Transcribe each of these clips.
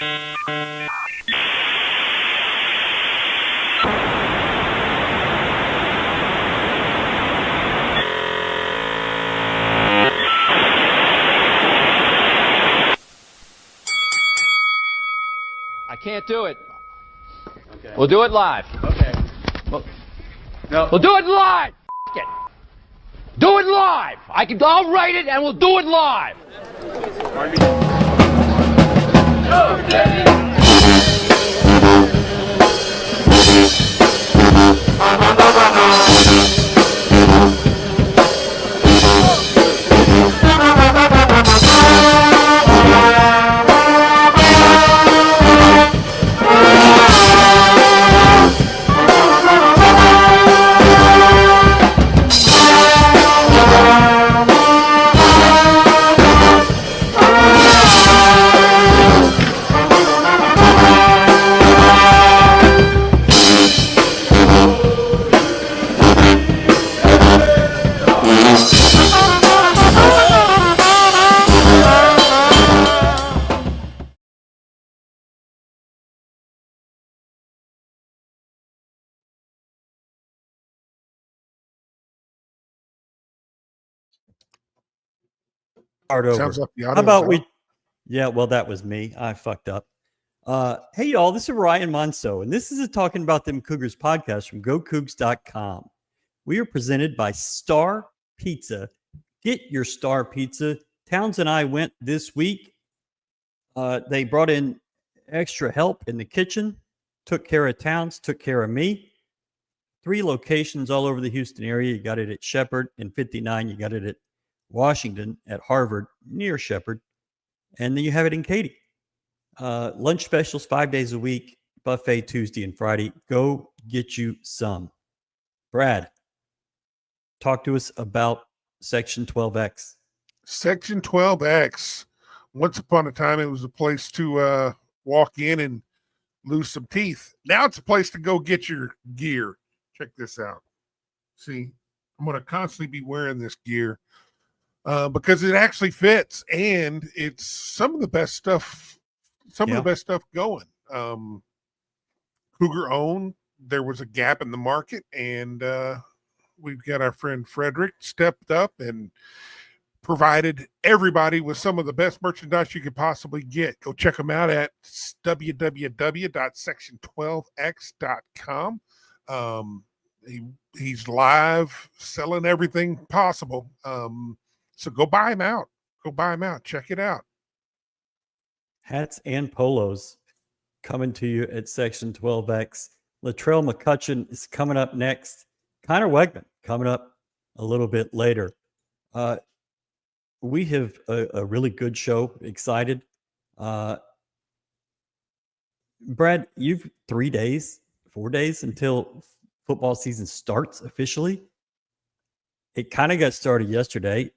I can't do it. Okay. We'll do it live. Okay. No. We'll do it live. F it. Do it live. I'll write it and we'll do it live. Over. Sounds like the audio. How about we? Yeah, well, that was me. I fucked up. Hey, y'all, this is Ryan Monso, and this is a Talking About Them Cougars podcast from GoCoogs.com. We are presented by Star Pizza. Get your Star Pizza. Towns and I went this week. They brought in extra help in the kitchen, took care of Towns, took care of me. 3 locations all over the Houston area. You got it at Shepherd in 59. You got it at Washington at Harvard near Shepherd. And then you have it in Katy. Lunch specials 5 days a week, buffet Tuesday and Friday. Go get you some. Brad, talk to us about Section 12X. Section 12X. Once upon a time, it was a place to walk in and lose some teeth. Now it's a place to go get your gear. Check this out. See, I'm going to constantly be wearing this gear because it actually fits, and it's some of the best stuff. Some of the best stuff going. Cougar owned. There was a gap in the market, and we've got our friend Frederick stepped up and provided everybody with some of the best merchandise you could possibly get. Go check them out at www.section12x.com. He's live selling everything possible. So go buy him out. Go buy him out. Check it out. Hats and polos coming to you at Section 12X. Latrell McCutchen is coming up next. Conner Weigman coming up a little bit later. We have a really good show. Excited. Brad, you've 4 days until football season starts officially. It kind of got started yesterday.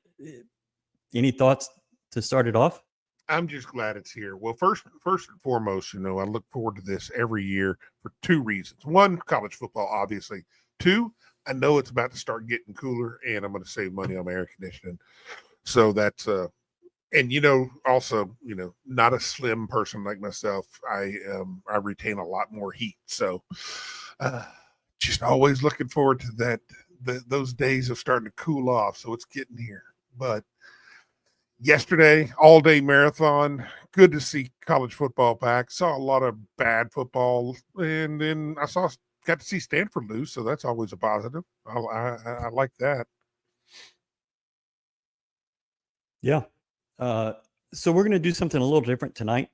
Any thoughts to start it off? I'm just glad it's here. Well, first and foremost, I look forward to this every year for 2 reasons. 1, college football, obviously. 2, I know it's about to start getting cooler, and I'm going to save money on my air conditioning. So that's and also, not a slim person like myself. I retain a lot more heat. So just always looking forward to that. Those days of starting to cool off. So it's getting here. But yesterday, all-day marathon. Good to see college football back. Saw a lot of bad football, and then got to see Stanford lose, so that's always a positive. I like that. Yeah. So we're going to do something a little different tonight.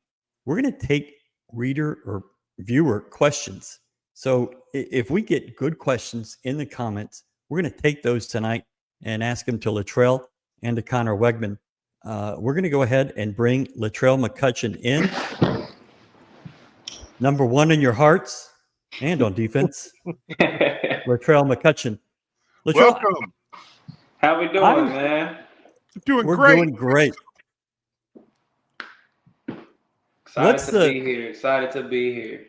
We're going to take reader or viewer questions. So if we get good questions in the comments, we're going to take those tonight and ask them to Latrell and to Conner Weigman. We're going to go ahead and bring Latrell McCutchen in. Number 1 in your hearts and on defense, Latrell McCutchen. Latrell, welcome. How we doing, man? We're doing great. Excited to be here.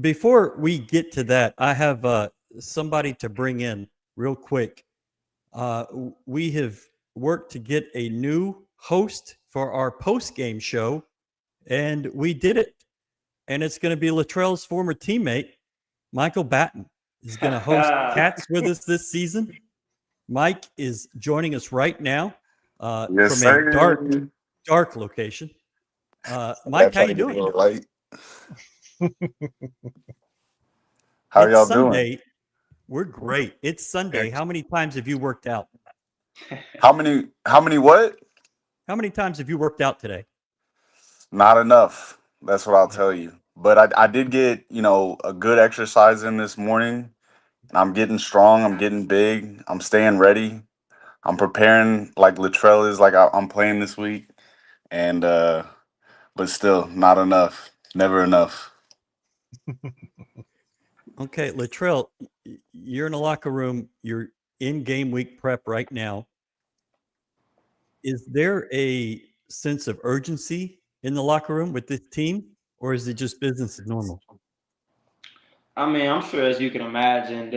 Before we get to that, I have somebody to bring in real quick. We have worked to get a new host for our post-game show, And we did it. And it's going to be Latrell's former teammate, Michael Batton, is going to host Cats with us this season. Mike is joining us right now Yes, from a sir. dark location. Mike, how you doing? Light. How It's y'all Sunday. doing? We're great. It's Sunday. How many times have you worked out? How many what? How many times have you worked out today? Not enough. That's what I'll tell you. But I did get, a good exercise in this morning. I'm getting strong. I'm getting big. I'm staying ready. I'm preparing like Latrell is like I'm playing this week. And but still not enough. Never enough. Okay, Latrell, you're in the locker room. You're in game week prep right now. Is there a sense of urgency in the locker room with this team, or is it just business as normal? I mean, I'm sure as you can imagine,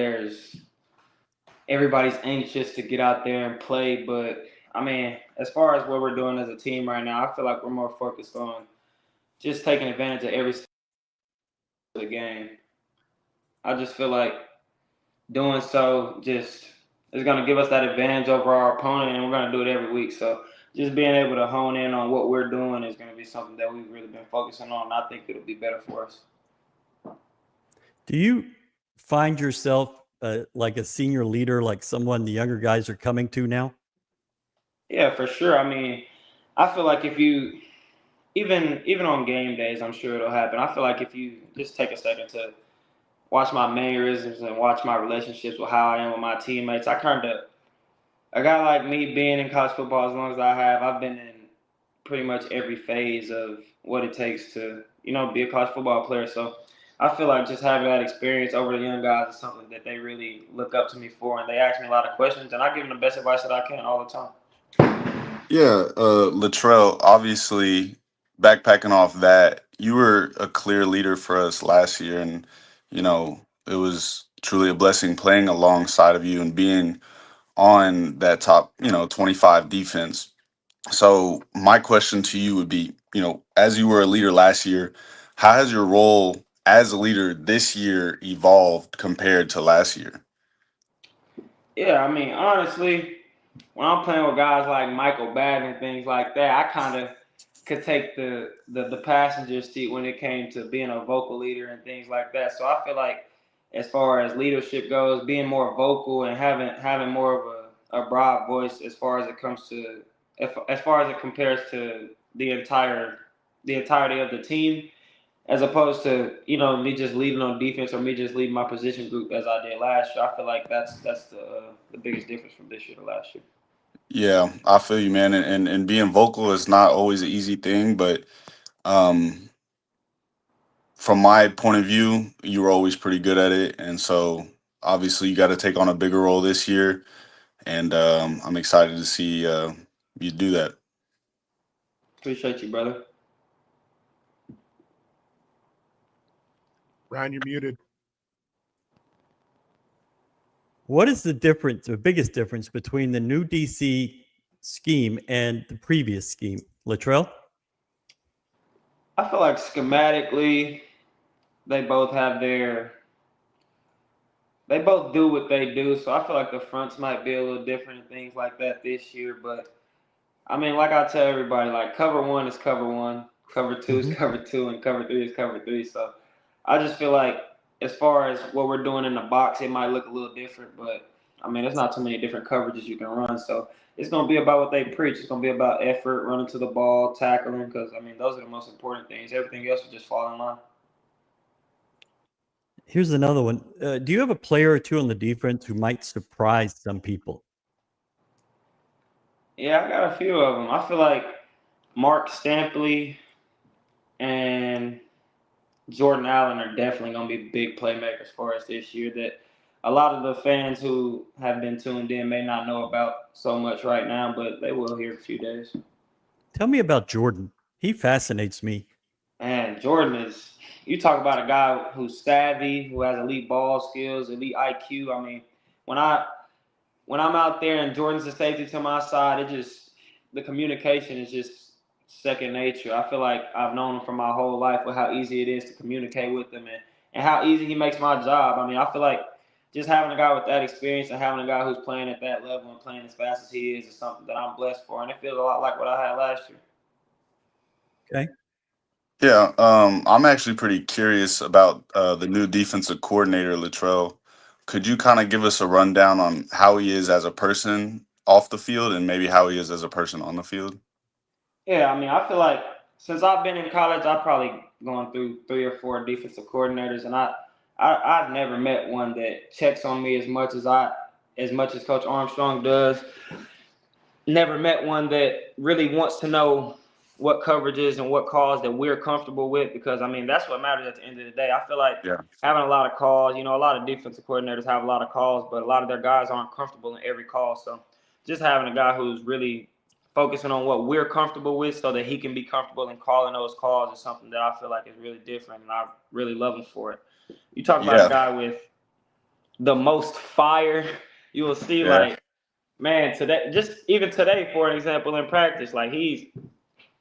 everybody's anxious to get out there and play. But I mean, as far as what we're doing as a team right now, I feel like we're more focused on just taking advantage of every step of the game. I just feel like doing so just is going to give us that advantage over our opponent, and we're going to do it every week. So just being able to hone in on what we're doing is going to be something that we've really been focusing on, and I think it'll be better for us. Do you find yourself like a senior leader, like someone the younger guys are coming to now? Yeah, for sure. I mean, I feel like if you even on game days, I'm sure it'll happen. I feel like if you just take a second to watch my mannerisms and watch my relationships with how I am with my teammates, a guy like me being in college football as long as I have, I've been in pretty much every phase of what it takes to, be a college football player. So I feel like just having that experience over the young guys is something that they really look up to me for, and they ask me a lot of questions, and I give them the best advice that I can all the time. Yeah, Latrell, obviously backpacking off that, you were a clear leader for us last year, and it was truly a blessing playing alongside of you and being on that top, 25 defense. So my question to you would be, as you were a leader last year, how has your role as a leader this year evolved compared to last year? Yeah, I mean, honestly, when I'm playing with guys like Michael Batton and things like that, I kind of could take the passenger seat when it came to being a vocal leader and things like that. So I feel like as far as leadership goes, being more vocal and having more of a broad voice as far as it comes to as far as it compares to the entirety of the team, as opposed to me just leading on defense or me just leading my position group as I did last year. I feel like that's the biggest difference from this year to last year. Yeah, I feel you, man. And being vocal is not always an easy thing, but um, from my point of view, you were always pretty good at it. And so obviously you got to take on a bigger role this year. And I'm excited to see you do that. Appreciate you, brother. Ryan, you're muted. What is the difference, the biggest difference between the new DC scheme and the previous scheme? Latrell? I feel like schematically, they both have their they both do what they do. So I feel like the fronts might be a little different and things like that this year. But I mean, like I tell everybody, like cover one is cover one, cover two is cover two, and cover three is cover three. So I just feel like as far as what we're doing in the box, it might look a little different, but I mean, there's not too many different coverages you can run. So it's going to be about what they preach. It's going to be about effort, running to the ball, tackling, because I mean, those are the most important things. Everything else will just fall in line. Here's another one. Do you have a player or two on the defense who might surprise some people? Yeah, I got a few of them. I feel like Mark Stampley and Jordan Allen are definitely going to be big playmakers for us this year that a lot of the fans who have been tuned in may not know about so much right now, but they will here in a few days. Tell me about Jordan. He fascinates me. And Jordan you talk about a guy who's savvy, who has elite ball skills, elite IQ. I mean, when I'm out there and Jordan's the safety to my side, the communication is just second nature. I feel like I've known him for my whole life with how easy it is to communicate with him and how easy he makes my job. I mean, I feel like just having a guy with that experience and having a guy who's playing at that level and playing as fast as he is something that I'm blessed for. And it feels a lot like what I had last year. Okay. Yeah, I'm actually pretty curious about the new defensive coordinator, Latrell. Could you kind of give us a rundown on how he is as a person off the field and maybe how he is as a person on the field? Yeah, I mean, I feel like since I've been in college, I've probably gone through 3 or 4 defensive coordinators, and I've never met one that checks on me as much as Coach Armstrong does. Never met one that really wants to know what coverages and what calls that we're comfortable with, because I mean that's what matters at the end of the day. I feel like Yeah. having a lot of calls, a lot of defensive coordinators have a lot of calls, but a lot of their guys aren't comfortable in every call. So just having a guy who's really focusing on what we're comfortable with so that he can be comfortable in calling those calls is something that I feel like is really different, and I really love him for it. You talk about a Yeah. guy with the most fire, you will see Yeah. like, man, today, for an example, in practice, like he's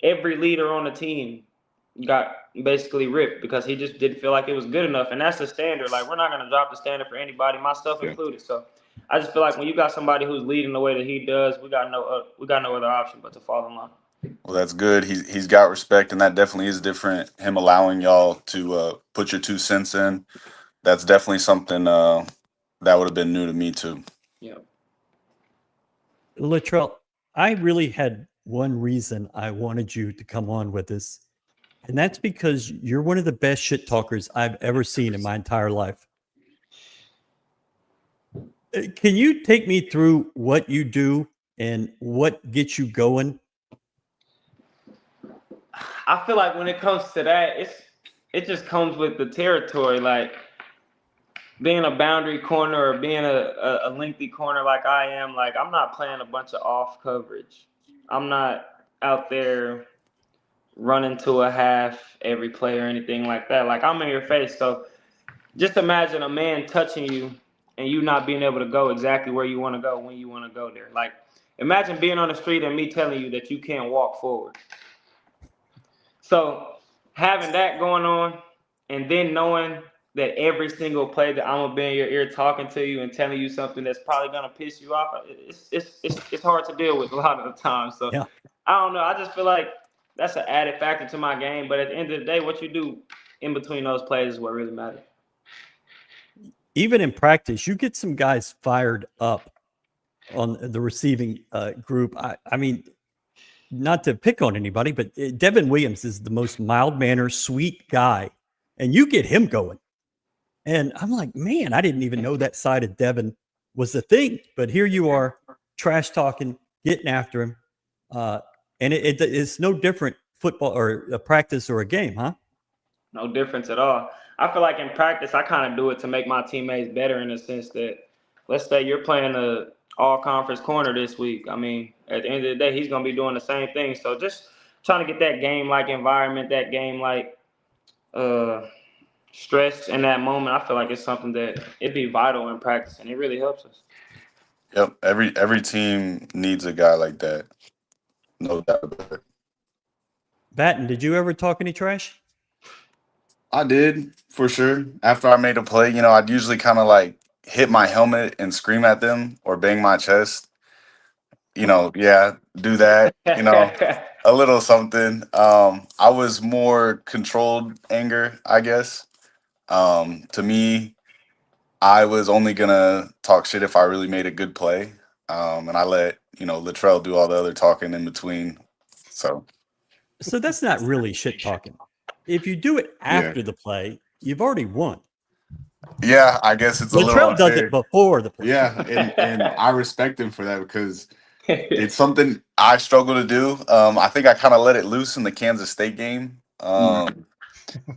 every leader on the team got basically ripped because he just didn't feel like it was good enough. And that's the standard. Like, we're not going to drop the standard for anybody, myself Yeah. included. So I just feel like when you got somebody who's leading the way that he does, we got no other option but to fall in line. Well, that's good. He's got respect, and that definitely is different. Him allowing y'all to put your 2 cents in. That's definitely something that would have been new to me too. Yeah. Latrell, I really had one reason I wanted you to come on with us, and that's because you're one of the best shit talkers I've ever seen in my entire life. Can you take me through what you do and what gets you going? I feel like when it comes to that, it just comes with the territory. Like being a boundary corner or being a lengthy corner like I am, like I'm not playing a bunch of off coverage. I'm not out there running to a half every play or anything like that. Like I'm in your face. So just imagine a man touching you and you not being able to go exactly where you want to go when you want to go there. Like imagine being on the street and me telling you that you can't walk forward. So having that going on and then knowing that every single play that I'm gonna be in your ear talking to you and telling you something that's probably gonna piss you off, it's hard to deal with a lot of the time. So Yeah. I don't know. I just feel like that's an added factor to my game. But at the end of the day, what you do in between those plays is what really matters. Even in practice, you get some guys fired up on the receiving group. I mean, not to pick on anybody, but Devin Williams is the most mild-mannered, sweet guy, and you get him going. And I'm like, man, I didn't even know that side of Devin was the thing. But here you are, trash talking, getting after him, and it's no different football or a practice or a game, huh? No difference at all. I feel like in practice, I kind of do it to make my teammates better in the sense that, let's say you're playing a all-conference corner this week. I mean, at the end of the day, he's going to be doing the same thing. So just trying to get that game-like environment, that game-like stress in that moment, I feel like it's something that it'd be vital in practice, and it really helps us. Yep. Every team needs a guy like that. No doubt about it. Batton, did you ever talk any trash? I did, for sure. After I made a play, I'd usually kind of like hit my helmet and scream at them or bang my chest. Yeah, do that, a little something. I was more controlled anger, I guess. To me, I was only gonna talk shit if I really made a good play. And I let, Latrell do all the other talking in between. So So that's not really shit talking. If you do it yeah. after the play, you've already won. Yeah, I guess it's a little Latrell does unfair. it before the play. Yeah, and I respect him for that because it's something I struggle to do. I think I kind of let it loose in the Kansas State game. I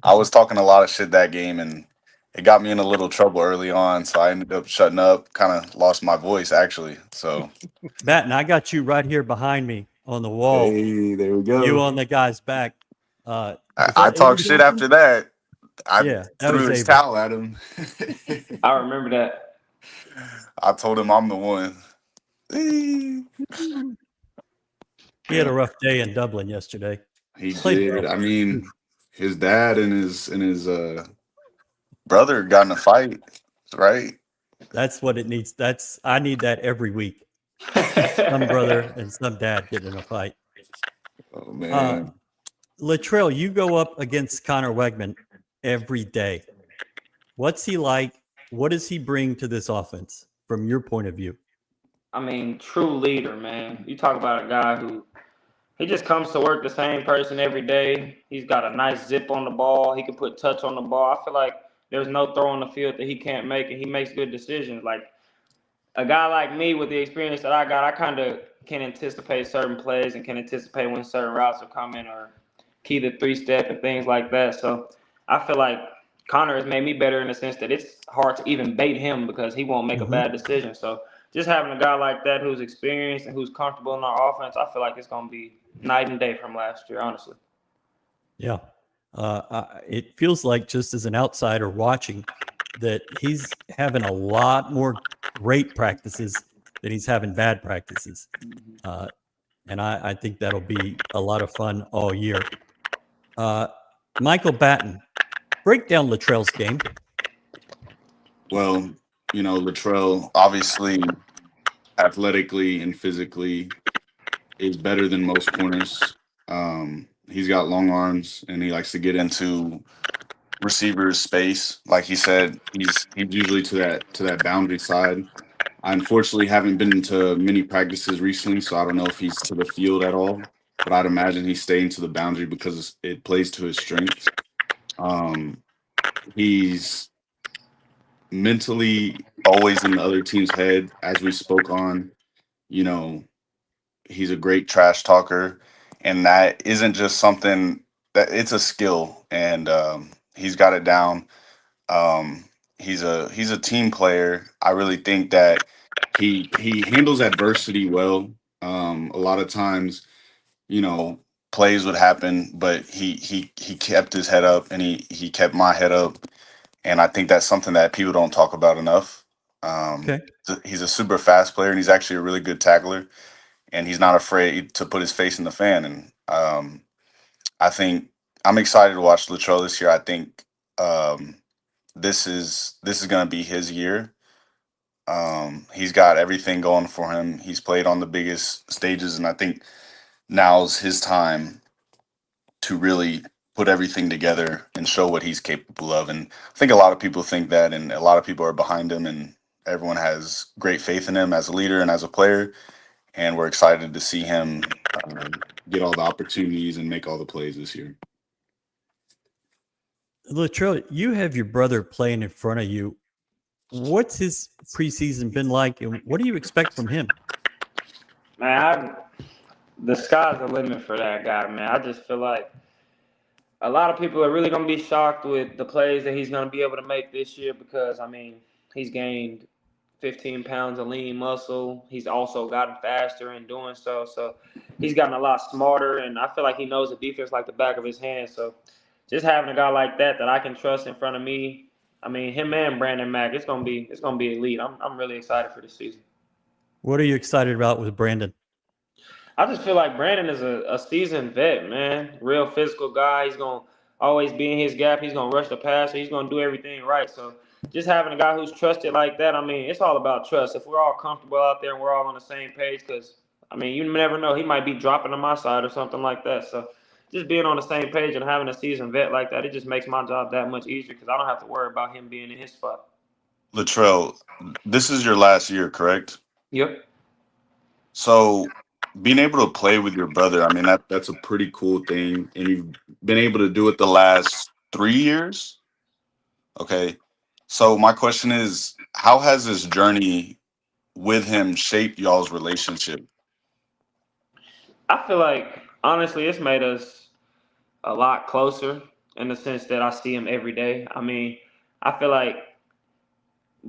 was talking a lot of shit that game, and it got me in a little trouble early on. So I ended up shutting up, kind of lost my voice, actually. So, Batton, I got you right here behind me on the wall. hey, there we go. You on the guy's back. I talked shit after that. I that threw was his Avery. towel at him. I remember that. I told him I'm the one. He had a rough day in Dublin yesterday. He Played did. well. I mean, his dad and his brother got in a fight, right? That's what it needs. I need that every week. Some brother and some dad get in a fight. Oh man. Latrell, you go up against Conner Weigman every day. What's he like? What does he bring to this offense from your point of view? I mean, true leader, man. You talk about a guy who he just comes to work the same person every day. He's got a nice zip on the ball. He can put touch on the ball. I feel like there's no throw on the field that he can't make, and he makes good decisions. Like a guy like me with the experience that I got, I kind of can anticipate certain plays and can anticipate when certain routes are coming or key to three-step and things like that. So I feel like Connor has made me better in the sense that it's hard to even bait him because he won't make a bad decision. So just having a guy like that who's experienced and who's comfortable in our offense, I feel like it's going to be night and day from last year, honestly. Yeah. It feels like, just as an outsider watching, that he's having a lot more great practices than he's having bad practices. And I think that'll be a lot of fun all year. Michael Batton, break down Latrell's game. Well, Latrell obviously athletically and physically is better than most corners. He's got long arms and he likes to get into receivers' space. Like he said, he's usually to that boundary side. I unfortunately haven't been to many practices recently, so I don't know if he's to the field at all. But I'd imagine he's staying to the boundary because it plays to his strengths. He's mentally always in the other team's head, as we spoke on. He's a great trash talker, and that isn't just something that it's a skill, and he's got it down. He's a team player. I really think that he handles adversity well. A lot of times, plays would happen, but he kept his head up, and he kept my head up, and I think that's something that people don't talk about enough. Okay. He's a super fast player, and he's actually a really good tackler, and he's not afraid to put his face in the fan. And I think I'm excited to watch Latrell this year. I think this is going to be his year. He's got everything going for him. He's played on the biggest stages, and I think now's his time to really put everything together and show what he's capable of. And I think a lot of people think that, and a lot of people are behind him, and everyone has great faith in him as a leader and as a player. And we're excited to see him get all the opportunities and make all the plays this year. Latrell, you have your brother playing in front of you. What's his preseason been like, and what do you expect from him? Man, the sky's the limit for that guy, man. I just feel like a lot of people are really going to be shocked with the plays that he's going to be able to make this year because, I mean, he's gained 15 pounds of lean muscle. He's also gotten faster in doing so. So he's gotten a lot smarter, and I feel like he knows the defense like the back of his hand. So just having a guy like that I can trust in front of me, I mean, him and Brandon Mack, it's gonna be elite. I'm really excited for this season. What are you excited about with Brandon? I just feel like Brandon is a seasoned vet, man. Real physical guy. He's gonna always be in his gap. He's gonna rush the passer. He's gonna do everything right. So just having a guy who's trusted like that, I mean, it's all about trust. If we're all comfortable out there and we're all on the same page, because I mean, you never know, he might be dropping on my side or something like that. So just being on the same page and having a seasoned vet like that, it just makes my job that much easier because I don't have to worry about him being in his spot. Latrell, this is your last year, correct? Yep. So being able to play with your brother, I mean, that's a pretty cool thing. And you've been able to do it the last 3 years. Okay. So my question is, how has this journey with him shaped y'all's relationship? I feel like, honestly, it's made us a lot closer in the sense that I see him every day. I mean, I feel like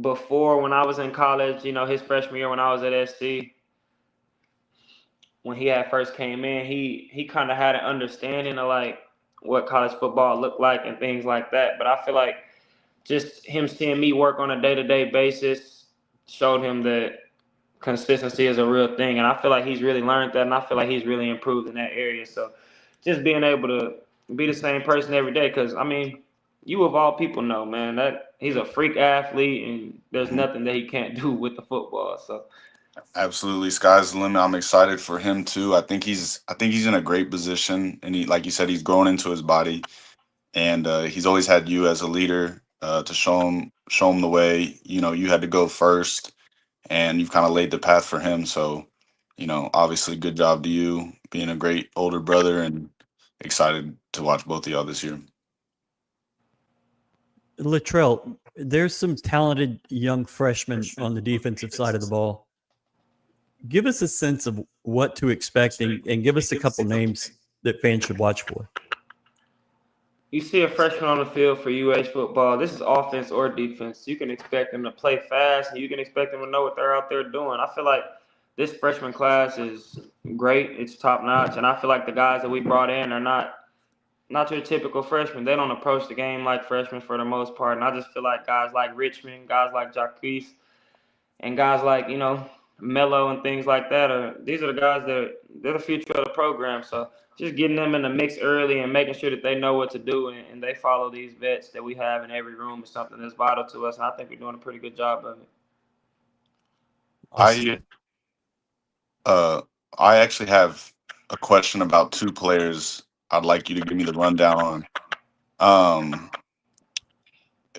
before when I was in college, his freshman year when I was at SC, when he had first came in, he kind of had an understanding of like what college football looked like and things like that. But I feel like just him seeing me work on a day-to-day basis showed him that consistency is a real thing, and I feel like he's really learned that, and I feel like he's really improved in that area. So just being able to be the same person every day, because I mean, you of all people know, man, that he's a freak athlete, and there's nothing that he can't do with the football. So Absolutely, sky's the limit. I'm excited for him too. I think he's in a great position, and he, like you said, he's grown into his body, and he's always had you as a leader to show him the way. You know, you had to go first, and you've kind of laid the path for him. So, obviously, good job to you being a great older brother, and excited to watch both of y'all this year. Latrell, there's some talented young freshmen on the defensive side of the ball. Give us a sense of what to expect, and give us a couple names that fans should watch for. you see a freshman on the field for UH football. This is offense or defense. You can expect them to play fast, and you can expect them to know what they're out there doing. I feel like this freshman class is great. It's top notch, and I feel like the guys that we brought in are not your typical freshmen. They don't approach the game like freshmen for the most part. And I just feel like guys like Richmond, guys like Jacquees, and guys like, Mello and things like that these are the guys they're the future of the program. So just getting them in the mix early and making sure that they know what to do and they follow these vets that we have in every room is something that's vital to us. And I think we're doing a pretty good job of it. I I actually have a question about two players I'd like you to give me the rundown on.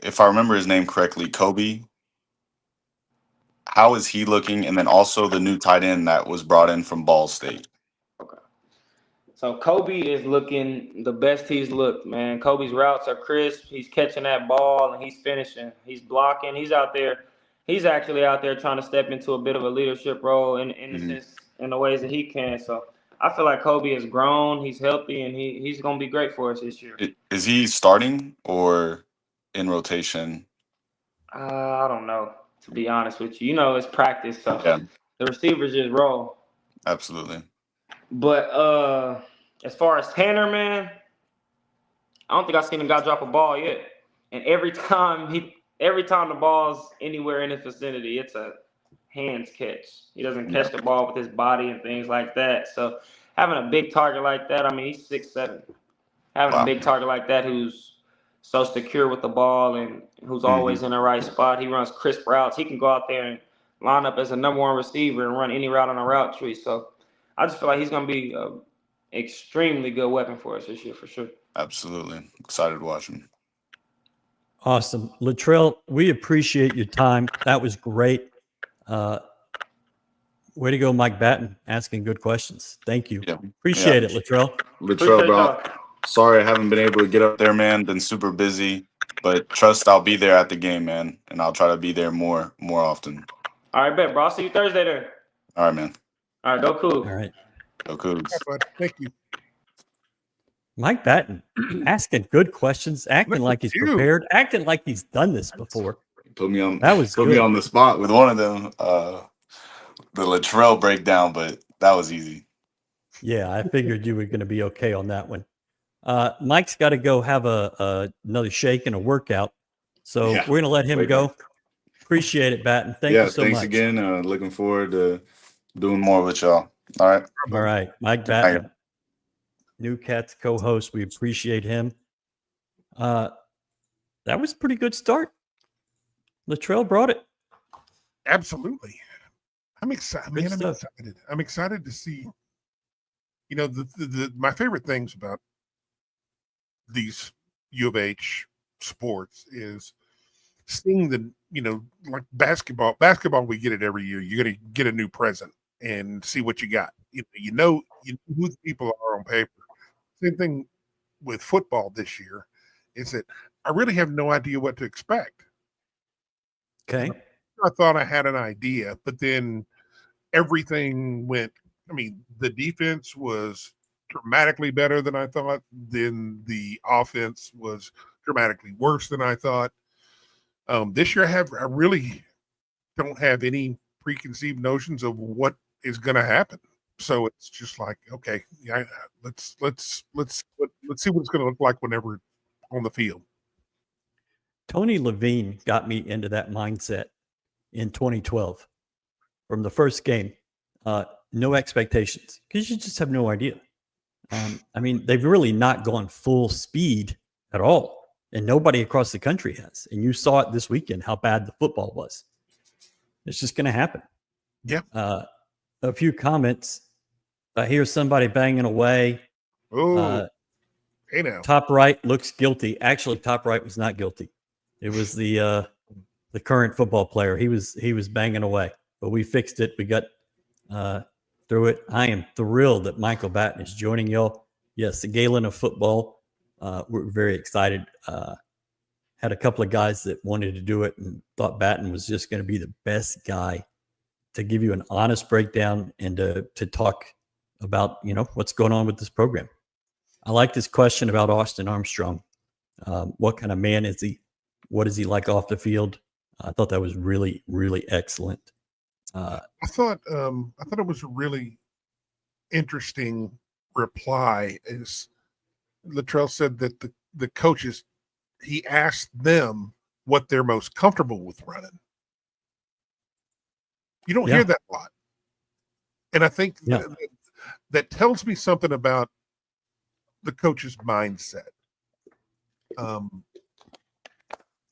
If I remember his name correctly, Kobe. How is he looking? And then also the new tight end that was brought in from Ball State. Okay. So Kobe is looking the best he's looked, man. Kobe's routes are crisp. He's catching that ball and he's finishing. He's blocking. He's out there. He's actually out there trying to step into a bit of a leadership role in the sense in the ways that he can. So I feel like Kobe has grown. He's healthy and he's gonna be great for us this year. Is he starting or in rotation? I don't know, to be honest with you. It's practice, so Yeah, the receivers just roll. absolutely. But as far as Tanner, man, I don't think I've seen a guy drop a ball yet. And every time the ball's anywhere in his vicinity, it's a hands catch. He doesn't catch the ball with his body and things like that. So having a big target like that, I mean, he's 6'7". Having a big target like that who's so secure with the ball and who's always in the right spot. He runs crisp routes. He can go out there and line up as a number one receiver and run any route on a route tree. So I just feel like he's going to be an extremely good weapon for us this year for sure. Absolutely. Excited to watch him. Awesome. Latrell, we appreciate your time. That was great. Way to go, Mike Batton, asking good questions. Thank you. Yeah. Appreciate it, Latrell. Latrell, bro. Sorry I haven't been able to get up there, man. Been super busy, but trust I'll be there at the game, man, and I'll try to be there more often. All right, bet, bro. I'll see you Thursday there. All right, man. All right, go Cougs. All right. Go Cougs. Thank you. Mike Batton asking good questions, acting like he's prepared, acting like he's done this before. Put me on the spot with one of them, the Latrell breakdown, but that was easy. Yeah, I figured you were going to be okay on that one. Mike's got to go have another shake and a workout, so we're going to let him go. Appreciate it, Batton. Thank you so much. Thanks again. Looking forward to doing more with y'all. All right. Mike Batton, New Cats co-host. We appreciate him. That was a pretty good start. Latrell brought it. Absolutely. I'm excited, man. I'm excited to see. My favorite things about these U of H sports is seeing like basketball. Basketball, we get it every year. You're going to get a new present and see what you got. You know who the people are on paper. Same thing with football this year is that I really have no idea what to expect. Okay. I thought I had an idea, but then everything went. I mean, the defense was dramatically better than I thought. Then the offense was dramatically worse than I thought. This year, I really don't have any preconceived notions of what is going to happen. So it's just like, okay, yeah, let's see what it's going to look like whenever on the field. Tony Levine got me into that mindset in 2012. from the first game. No expectations because you just have no idea. I mean, they've really not gone full speed at all, and nobody across the country has. And you saw it this weekend how bad the football was. It's just going to happen. Yeah. A few comments. I hear somebody banging away. Oh, hey now. Top right looks guilty. Actually, top right was not guilty. It was the current football player. He was banging away, but we fixed it. We got through it. I am thrilled that Michael Batton is joining y'all. Yes, the Galen of football. We're very excited. Had a couple of guys that wanted to do it and thought Batton was just going to be the best guy to give you an honest breakdown and to talk about, what's going on with this program. I like this question about Austin Armstrong. What kind of man is he? What is he like off the field? I thought that was really, really excellent. I thought it was a really interesting reply. As Latrell said that the coaches, he asked them what they're most comfortable with running. You don't hear that a lot, and I think that tells me something about the coach's mindset.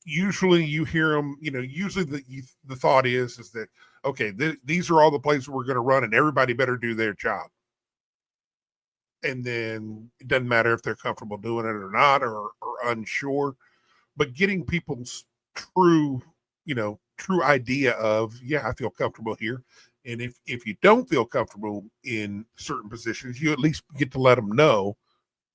Usually you hear them, usually the thought is that, okay, these are all the plays we're going to run and everybody better do their job. And then it doesn't matter if they're comfortable doing it or not, or unsure, but getting people's true idea of, I feel comfortable here. And if you don't feel comfortable in certain positions, you at least get to let them know.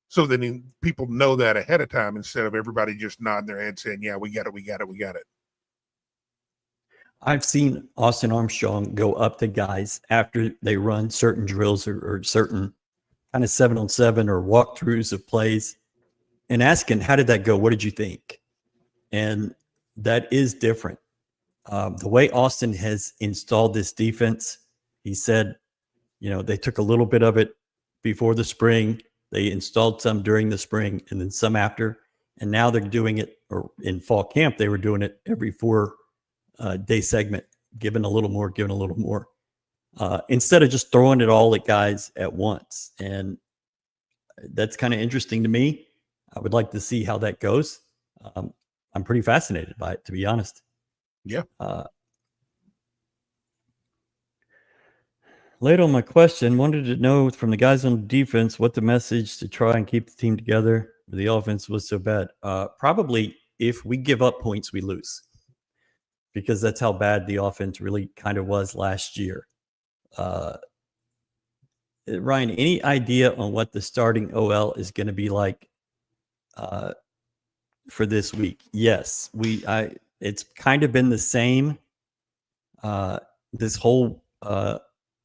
So then people know that ahead of time instead of everybody just nodding their head saying, yeah, we got it. I've seen Austin Armstrong go up to guys after they run certain drills or certain kind of 7-on-7 or walkthroughs of plays and asking, how did that go? What did you think? And that is different. The way Austin has installed this defense, he said, they took a little bit of it before the spring. They installed some during the spring and then some after. And now they're doing it, or in fall camp, they were doing it every 4-day segment, giving a little more, instead of just throwing it all at guys at once. And that's kind of interesting to me. I would like to see how that goes. I'm pretty fascinated by it, to be honest. Yeah. Late on my question, wanted to know from the guys on defense what the message to try and keep the team together. The offense was so bad. Probably if we give up points, we lose, because that's how bad the offense really kind of was last year. Ryan, any idea on what the starting OL is going to be like for this week? Yes, it's kind of been the same. This whole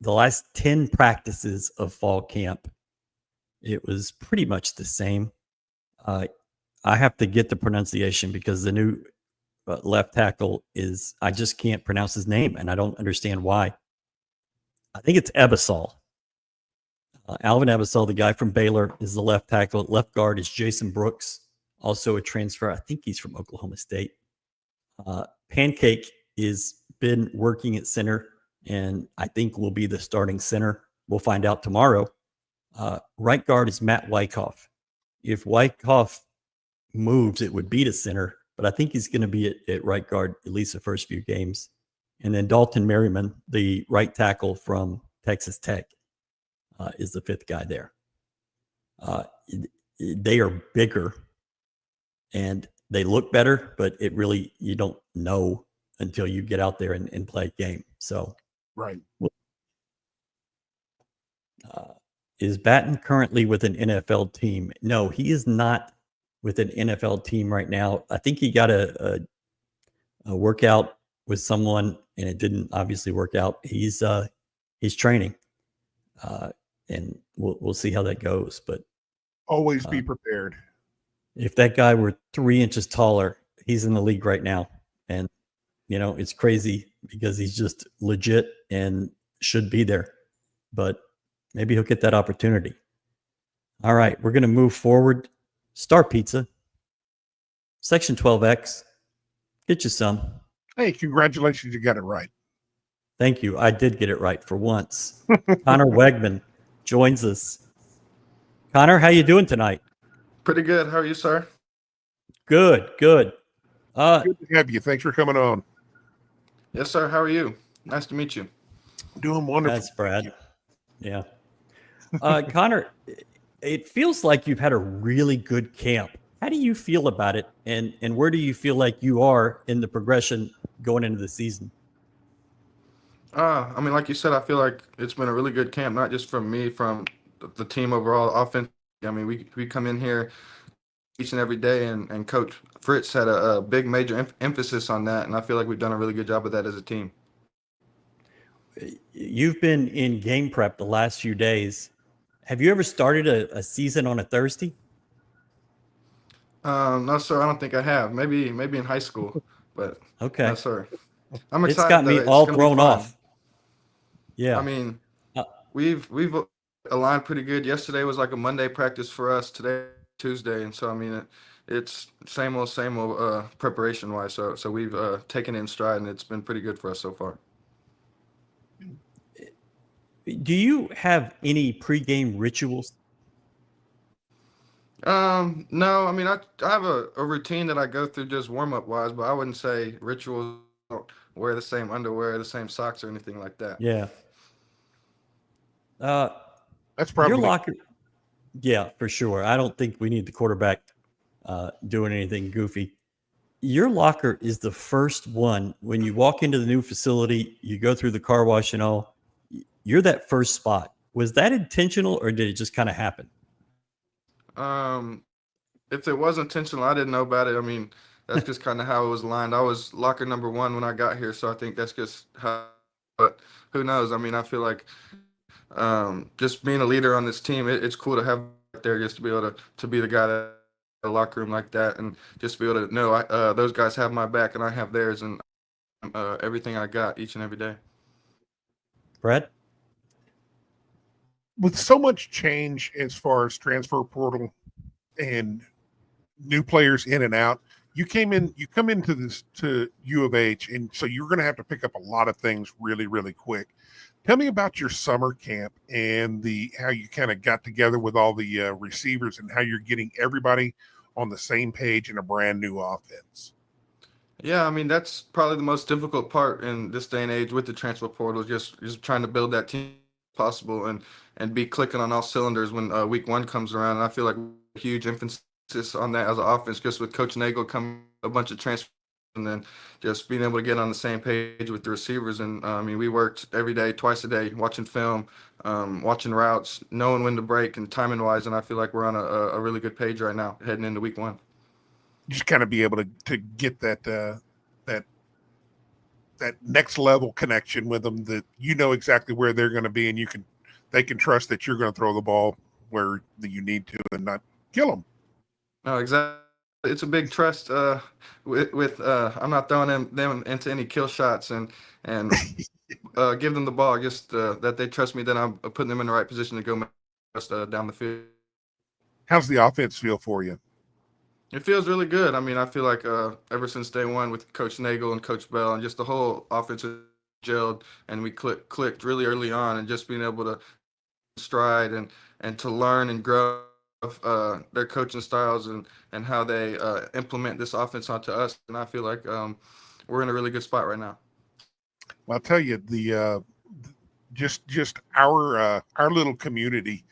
the last 10 practices of fall camp, it was pretty much the same. I have to get the pronunciation because the new left tackle I just can't pronounce his name, and I don't understand why. I think it's Ebersol. Alvin Ebersol, the guy from Baylor, is the left tackle. Left guard is Jason Brooks, also a transfer. I think he's from Oklahoma State. Pancake is been working at center, and I think will be the starting center. We'll find out tomorrow. Right guard is Matt Wyckoff. If Wyckoff moves, it would be to center, but I think he's going to be at right guard at least the first few games. And then Dalton Merriman, the right tackle from Texas Tech, is the fifth guy there. They are bigger and they look better, but you don't know until you get out there and play a game. So, right. Is Batton currently with an NFL team? No, he is not with an NFL team right now. I think he got a workout with someone and it didn't obviously work out. He's training, and we'll see how that goes. But always be prepared. If that guy were 3 inches taller, he's in the league right now, and it's crazy because he's just legit and should be there. But maybe he'll get that opportunity. All right, we're going to move forward. Star Pizza, Section 12X. Get you some. Hey, congratulations, you got it right. Thank you. I did get it right for once. Conner Weigman joins us. Conner, how you doing tonight? Pretty good. How are you, sir? Good. Good to have you. Thanks for coming on. Yes, sir. How are you? Nice to meet you. Doing wonderful. That's Brad. Yeah. Conner, it feels like you've had a really good camp. How do you feel about it? And where do you feel like you are in the progression going into the season? I mean, like you said, I feel like it's been a really good camp, not just from me, from the team overall offense. I mean, we come in here each and every day, and Coach Fritz had a big major emphasis on that, and I feel like we've done a really good job of that as a team. You've been in game prep the last few days. Have you ever started a season on a Thursday? No, sir, I don't think I have. Maybe in high school, but Okay. no, sir. I'm It's excited. got me though. It's all gonna be thrown fun. off. Yeah. I mean, Uh, we've aligned pretty good. Yesterday was like a Monday practice for us. Today Tuesday, and so I mean it's same old preparation wise. So we've taken it in stride, and it's been pretty good for us so far. Do you have any pregame rituals? No, I mean I have a routine that I go through just warm up wise, but I wouldn't say rituals. I don't wear the same underwear, the same socks, or anything like that. Yeah. That's Your probably locker. Yeah, for sure. I don't think we need the quarterback doing anything goofy. Your locker is the first one when you walk into the new facility, you go through the car wash and all, you're that first spot. Was that intentional or did it just kind of happen? If it was intentional, I didn't know about it. I mean, that's just kind of how it was lined. I was locker number one when I got here, so I think that's just how. But who knows? I mean, I feel like just being a leader on this team, it's cool to have there just to be able to be the guy that the locker room like that, and just be able to know those guys have my back and I have theirs, and everything I got each and every day. Brad? with so much change as far as transfer portal and new players in and out. You come into this to U of H, and so you're going to have to pick up a lot of things really, really quick. Tell me about your summer camp and how you kind of got together with all the receivers and how you're getting everybody on the same page in a brand new offense. Yeah, I mean, that's probably the most difficult part in this day and age with the transfer portal, just trying to build that team possible and be clicking on all cylinders when week one comes around. And I feel like huge emphasis on that as an offense, just with Coach Nagel coming a bunch of transfers and then just being able to get on the same page with the receivers. And I mean, we worked every day, twice a day, watching film, watching routes, knowing when to break and timing wise. And I feel like we're on a really good page right now heading into week one. Just kind of be able to get that next level connection with them, that you know exactly where they're going to be, and they can trust that you're going to throw the ball where you need to and not kill them. No, exactly. It's a big trust with I'm not throwing them into any kill shots and give them the ball, just that they trust me that I'm putting them in the right position to go down the field. How's the offense feel for you? It feels really good. I mean, I feel like ever since day one with Coach Nagel and Coach Bell and just the whole offense gelled, and we clicked really early on, and just being able to stride and to learn and grow their coaching styles and how they implement this offense onto us. And I feel like we're in a really good spot right now. Well, I'll tell you, just our little community,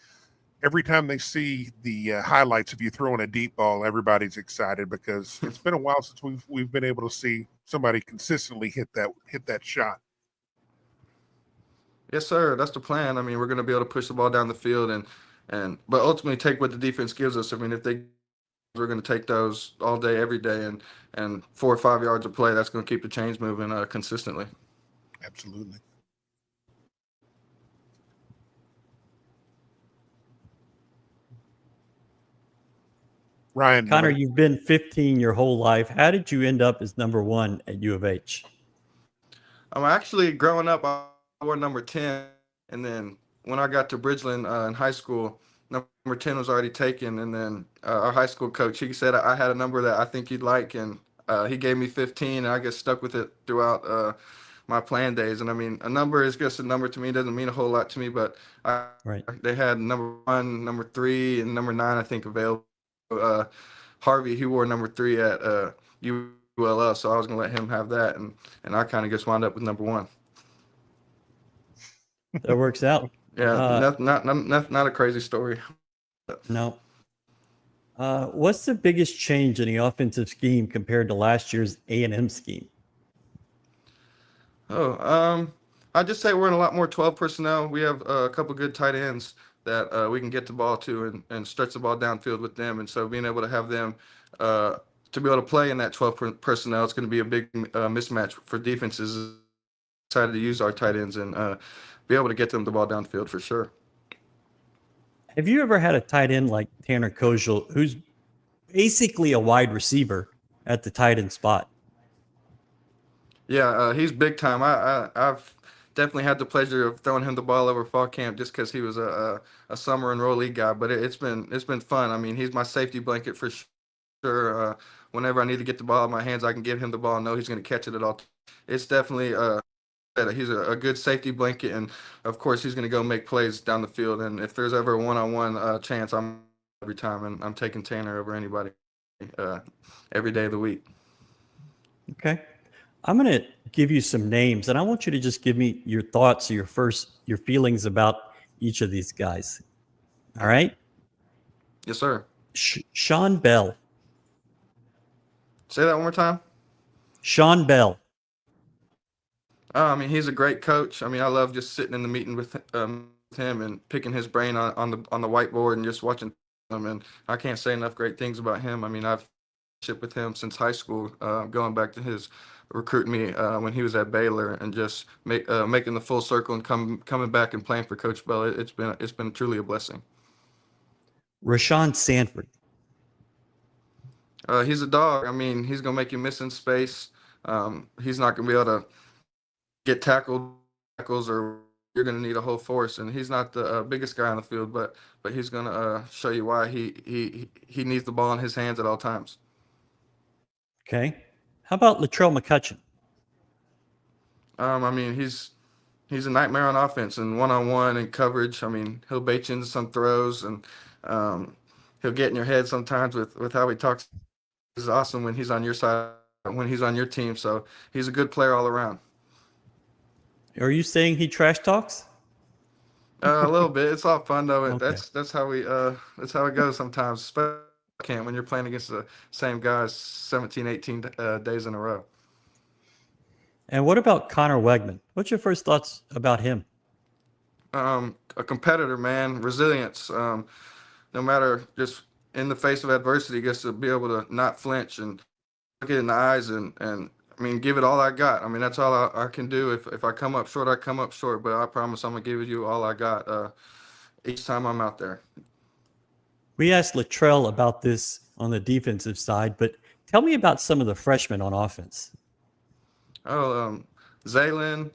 every time they see the highlights of you throwing a deep ball, everybody's excited, because it's been a while since we've been able to see somebody consistently hit that shot. Yes, sir. That's the plan. I mean, we're going to be able to push the ball down the field but ultimately take what the defense gives us. I mean, we're going to take those all day, every day, and 4 or 5 yards of play, that's going to keep the chains moving consistently. Absolutely. Ryan, Conner, you've been 15 your whole life. How did you end up as number one at U of H? Actually, growing up, I wore number 10, and then when I got to Bridgeland in high school, number 10 was already taken, and then our high school coach, he said I had a number that I think you'd like, and he gave me 15, and I guess stuck with it throughout my plan days. And I mean, a number is just a number to me. It doesn't mean a whole lot to me, but Right. they had number 1, number 3, and number 9, I think, available. Harvey, he wore number 3 at ULL, so I was gonna let him have that, and I kind of just wound up with number 1. That works out. Yeah, not a crazy story. No. What's the biggest change in the offensive scheme compared to last year's A&M scheme? I'd just say we're in a lot more 12 personnel. We have a couple good tight ends that we can get the ball to and stretch the ball downfield with them. And so being able to have them to be able to play in that 12 personnel, it's going to be a big mismatch for defenses. Excited to use our tight ends and be able to get them the ball downfield for sure. Have you ever had a tight end like Tanner Koziel, who's basically a wide receiver at the tight end spot? Yeah, he's big time. I've definitely had the pleasure of throwing him the ball over fall camp just because he was a summer enrollee guy. But it's been fun. I mean, he's my safety blanket for sure. Whenever I need to get the ball in my hands, I can give him the ball and know he's going to catch it at all. It's definitely he's a good safety blanket, and of course he's going to go make plays down the field. And if there's ever a one-on-one chance, I'm every time, and I'm taking Tanner over anybody every day of the week. Okay. I'm going to give you some names, and I want you to just give me your thoughts, your feelings about each of these guys. All right? Yes, sir. Sean Bell. Say that one more time. Sean Bell. I mean, he's a great coach. I mean, I love just sitting in the meeting with him and picking his brain on the whiteboard and just watching him. And I can't say enough great things about him. I mean, I've shipped with him since high school, going back to his recruiting me when he was at Baylor, and just making the full circle and coming back and playing for Coach Bell. It's been truly a blessing. Rashawn Sanford. He's a dog. I mean, he's gonna make you miss in space. He's not gonna be able to get tackles, or you're gonna need a whole force. And he's not the biggest guy on the field, but he's gonna show you why he needs the ball in his hands at all times. Okay. How about Latrell McCutchin? I mean, he's a nightmare on offense and one-on-one and coverage. I mean, he'll bait you into some throws, and he'll get in your head sometimes with how he talks. He's awesome when he's on your side, when he's on your team. So he's a good player all around. Are you saying he trash talks? A little bit. It's all fun though. Okay. That's how it goes sometimes, especially when you're playing against the same guys 17, 18 days in a row. And what about Conner Weigman? What's your first thoughts about him? A competitor, man, resilience. No matter, just in the face of adversity, gets to be able to not flinch and look it in the eyes and I mean, give it all I got. I mean, that's all I can do. If I come up short, I come up short. But I promise I'm gonna give you all I got each time I'm out there. We asked Latrell about this on the defensive side, but tell me about some of the freshmen on offense. Oh, Zaylin.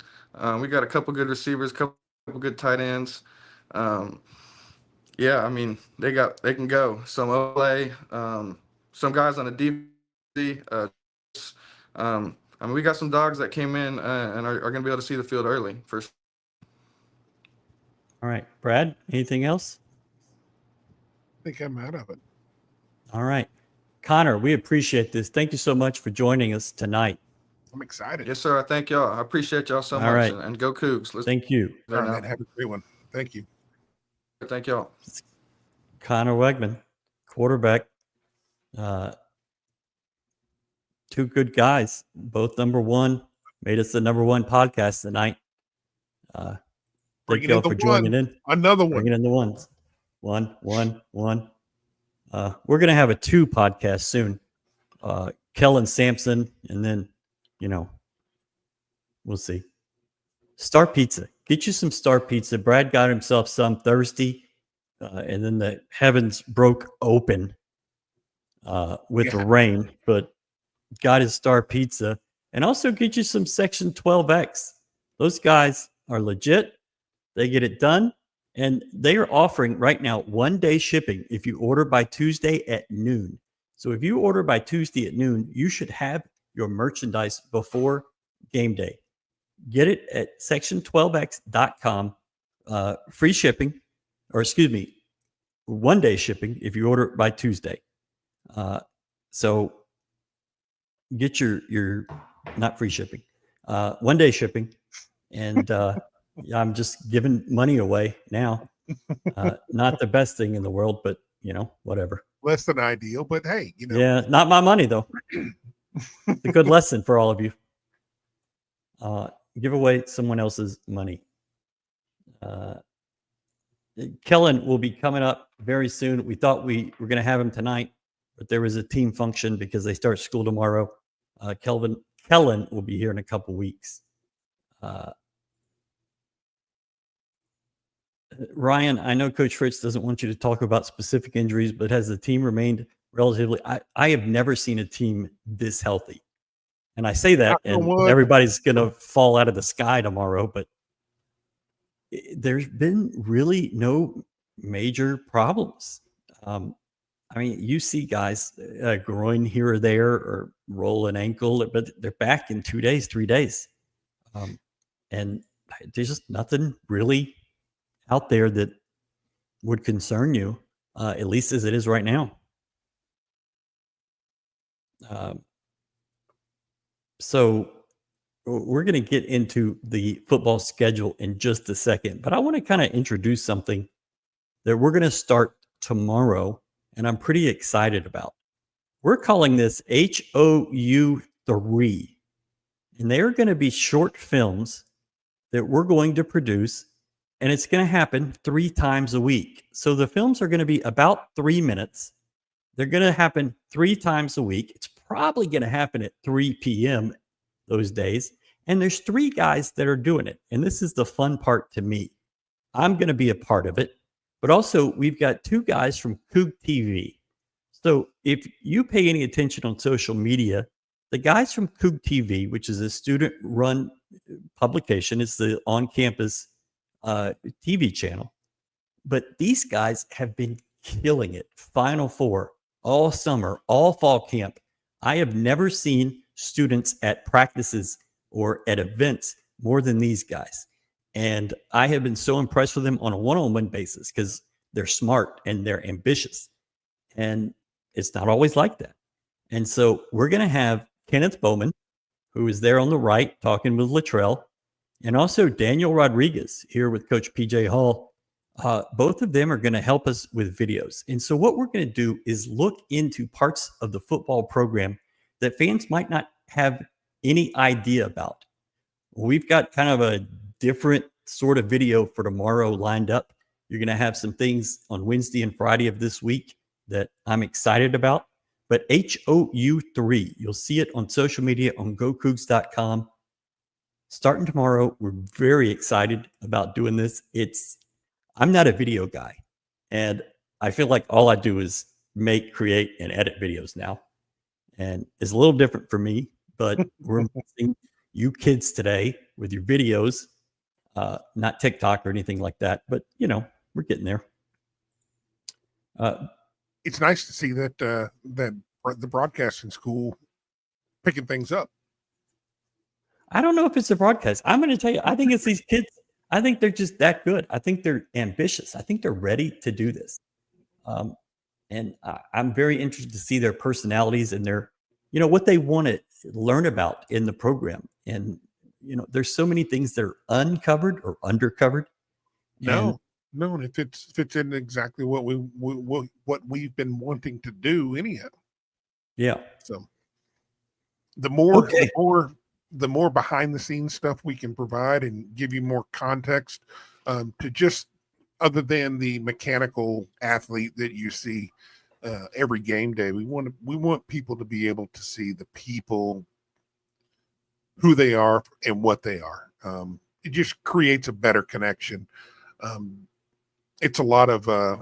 We got a couple good receivers, couple good tight ends. Yeah, I mean, they can go. Some OLA, some guys on the defense. I mean, we got some dogs that came in and are going to be able to see the field early. First. All right, Brad, anything else? I think I'm out of it. All right. Conner, we appreciate this. Thank you so much for joining us tonight. I'm excited. Yes, sir. I thank y'all. I appreciate y'all so much. Right. And go Cougs. Thank you. All right, man, have a great one. Thank you. Thank y'all. Conner Weigman, quarterback. Two good guys, both number one, made us the number one podcast tonight. Thank y'all for joining in. Another one. Bringing in the ones. One. We're going to have a 2 podcast soon. Kellen Sampson, and then, we'll see. Star Pizza. Get you some Star Pizza. Brad got himself some Thursday, and then the heavens broke open with the rain, but got his Star Pizza. And also get you some Section 12X. Those guys are legit. They get it done. And they are offering right now 1-day shipping if you order by Tuesday at noon. So if you order by Tuesday at noon, you should have your merchandise before game day. get it at section12x.com. Free shipping, or excuse me, 1-day shipping if you order it by Tuesday. So get your not free shipping, 1-day shipping. And I'm just giving money away now. Not the best thing in the world, but whatever. Less than ideal, but hey, Yeah, not my money though. It's a good lesson for all of you. Give away someone else's money. Kellen will be coming up very soon. We thought we were going to have him tonight, but there was a team function because they start school tomorrow. Kellen will be here in a couple weeks. Ryan, I know Coach Fritz doesn't want you to talk about specific injuries, but has the team remained relatively? I have never seen a team this healthy. And I say that, and everybody's going to fall out of the sky tomorrow, but there's been really no major problems. I mean, you see guys groin here or there or roll an ankle, but they're back in 2 days, 3 days. And there's just nothing really out there that would concern you, at least as it is right now. So we're going to get into the football schedule in just a second, but I want to kind of introduce something that we're going to start tomorrow, and I'm pretty excited about. We're calling this HOU3, and they are going to be short films that we're going to produce, and it's going to happen 3 times a week. So the films are going to be about 3 minutes. They're going to happen 3 times a week. It's probably going to happen at 3 p.m. those days. And there's 3 guys that are doing it. And this is the fun part to me. I'm going to be a part of it. But also, we've got 2 guys from Coug TV. So if you pay any attention on social media, the guys from Coug TV, which is a student-run publication, it's the on-campus TV channel. But these guys have been killing it. Final Four, all summer, all fall camp. I have never seen students at practices or at events more than these guys. And I have been so impressed with them on a one-on-one basis because they're smart and they're ambitious. And it's not always like that. And so we're going to have Kenneth Bowman, who is there on the right talking with Latrell, and also Daniel Rodriguez here with Coach PJ Hall. Both of them are going to help us with videos. And so what we're going to do is look into parts of the football program that fans might not have any idea about. We've got kind of a different sort of video for tomorrow lined up. You're going to have some things on Wednesday and Friday of this week that I'm excited about. But HOU3, you'll see it on social media on GoCoogs.com. Starting tomorrow, we're very excited about doing this. I'm not a video guy, and I feel like all I do is make, create, and edit videos now. And it's a little different for me, but we're missing you kids today with your videos, not TikTok or anything like that, but we're getting there. It's nice to see that that the broadcasting school picking things up. I don't know if it's a broadcast. I'm going to tell you, I think it's these kids. I think they're just that good. I think they're ambitious. I think they're ready to do this. And I'm very interested to see their personalities and their, what they want to learn about in the program. And, there's so many things that are uncovered or undercovered. No, and it fits in exactly what we've been wanting to do anyhow. Yeah. So the more behind the scenes stuff we can provide and give you more context to just other than the mechanical athlete that you see every game day. We want people to be able to see the people, who they are and what they are. It just creates a better connection. It's a lot of I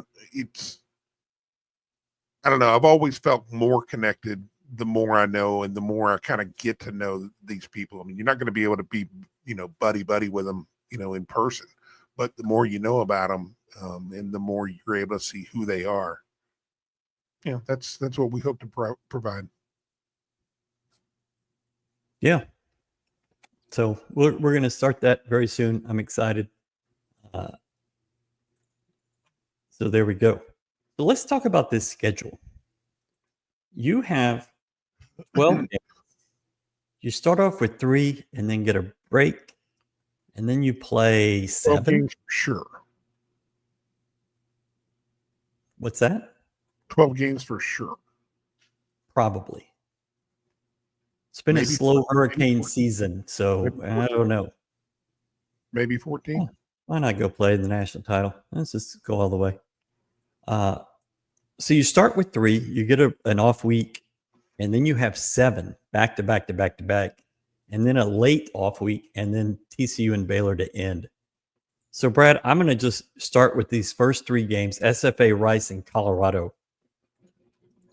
don't know. I've always felt more connected the more I know and the more I kind of get to know these people. I mean, you're not going to be able to be, buddy with them, in person, but the more you know about them and the more you're able to see who they are. That's what we hope to provide. Yeah. So we're going to start that very soon. I'm excited. So there we go. So let's talk about this schedule. You have 12 games. You start off with 3 and then get a break, and then you play 12 7. games for sure. What's that? 12 games for sure. Probably. It's been Maybe a slow 14, hurricane 14. season, so I don't know. Maybe 14. Why not go play the national title? Let's just go all the way. So you start with 3, you get an off week, and then you have 7 back to back to back to back, and then a late off week, and then TCU and Baylor to end. So Brad, I'm going to just start with these first 3 games: SFA, Rice, and Colorado.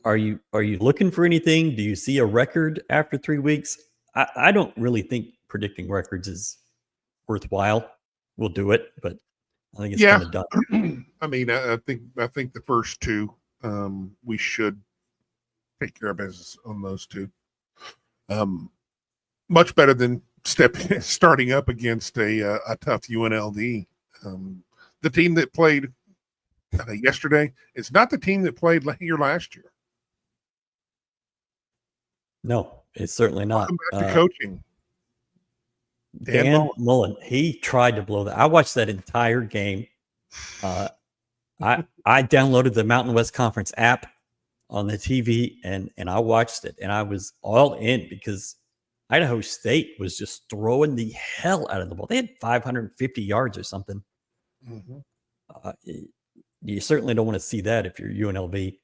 Are you looking for anything? Do you see a record after 3 weeks? I don't really think predicting records is worthwhile. We'll do it, but I think it's kind of done. I mean, I think the first 2, we should take care of business on those 2. Much better than starting up against a tough UNLV. The team that played yesterday is not the team that played here last year. No, it's certainly not. Welcome back to coaching. Dan Mullen, he tried to blow that. I watched that entire game. I downloaded the Mountain West Conference app on the TV and I watched it, and I was all in because Idaho State was just throwing the hell out of the ball. They had 550 yards or something. Mm-hmm. You certainly don't want to see that if you're UNLV.